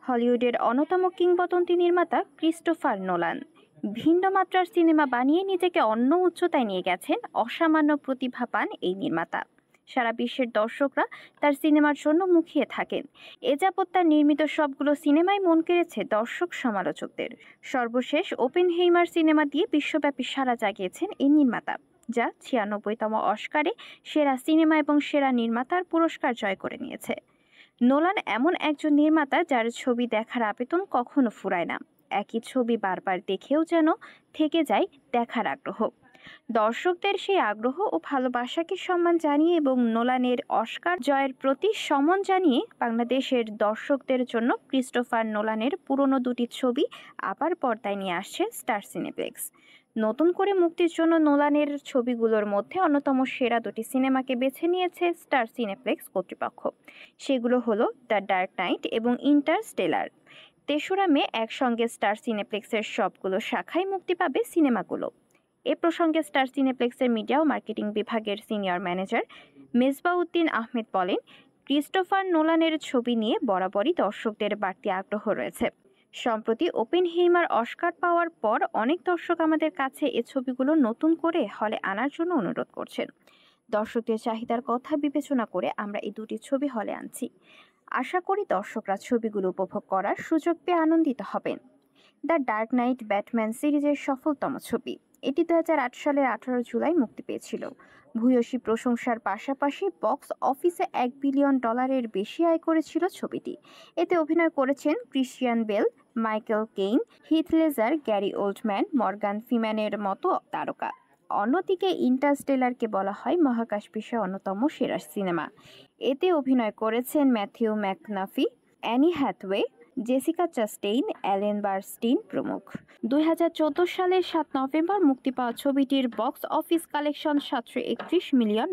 হলিউডের অন্যতম কিংবদন্তি নির্মাতা ক্রিস্টোফার নোলান ভিন্ন মাত্রার সিনেমা বানিয়ে নিজেকে অন্য উচ্চতায় নিয়ে গেছেন। অসামান্য প্রতিভা পান এই নির্মাতা। সারা বিশ্বের দর্শকরা তার সিনেমার জন্য মুখিয়ে থাকেন। এ যাবৎ তার নির্মিত সবগুলো সিনেমাই মন কেড়েছে দর্শক সমালোচকদের। সর্বশেষ ওপেনহেইমার সিনেমা দিয়ে বিশ্বব্যাপী সাড়া জাগিয়েছেন এই নির্মাতা, যা 96তম অস্কারে সেরা সিনেমা এবং সেরা নির্মাতার পুরস্কার জয় করে নিয়েছে। নোলান এমন একজন নির্মাতা যার ছবি দেখার আবেদন কখনো ফুরায় না। একই ছবি বারবার দেখেও যেন থেকে যায় দেখার আগ্রহ। দর্শকদের সেই আগ্রহ ও ভালোবাসাকে সম্মান জানিয়ে এবং নোলানের অস্কার জয়ের প্রতি সম্মান জানিয়ে বাংলাদেশের দর্শকদের জন্য ক্রিস্টোফার নোলানের পুরনো দুটি ছবি আবার পর্দায় নিয়ে আসছে স্টার সিনেপ্লেক্স। নতুন করে মুক্তির জন্য নোলানের ছবিগুলোর মধ্যে অন্যতম সেরা দুটি সিনেমাকে বেছে নিয়েছে স্টার সিনেপ্লেক্স কর্তৃপক্ষ। সেগুলো হলো দ্য ডার্ক নাইট এবং ইন্টারস্টেলার। ৩রা মে একসঙ্গে স্টার সিনেপ্লেক্সের সবগুলো শাখায় মুক্তি পাবে সিনেমাগুলো। এ প্রসঙ্গে স্টার সিনেপ্লেক্সের মিডিয়া ও মার্কেটিং বিভাগের সিনিয়র ম্যানেজার মেজবাউদ্দিন আহমেদ বলেন, ক্রিস্টোফার নোলানের ছবি নিয়ে বরাবরই দর্শকদের বাড়তি আগ্রহ রয়েছে। সম্প্রতি ওপেনহেইমার অস্কার পাওয়ার পর অনেক দর্শক আমাদের কাছে এ ছবিগুলো নতুন করে হলে আনার জন্য অনুরোধ করছেন। দর্শকদের চাহিদার কথা বিবেচনা করে আমরা এই দুটি ছবি হলে আনছি। আশা করি দর্শকরা ছবিগুলো উপভোগ করার সুযোগ পেয়ে আনন্দিত হবেন। দ্য ডার্ক নাইট ব্যাটম্যান সিরিজের সফলতম ছবি। এটি 2008 সালের 18 জুলাই মুক্তি পেয়েছিল। ভূয়সী প্রশংসার পাশাপাশি বক্স অফিসে $1 বিলিয়ন বেশি আয় করেছিল ছবিটি। এতে অভিনয় করেছেন Christian Bale, Michael Caine, Heath Ledger, Gary Oldman, Morgan ফ্রিম্যানের মতো তারকা। অন্যদিকে ইন্টারস্টেলারকে বলা হয় মহাকাশ বিষয়ে অন্যতম সেরা সিনেমা। এতে অভিনয় করেছেন Matthew McConaughey, Anne Hathaway, Jessica Chastain, Ellen Burstyn প্রমুখ। 2014 সালের 7 নভেম্বর মুক্তি পাওয়া ছবিটির বক্স অফিস কালেকশন $731 মিলিয়ন।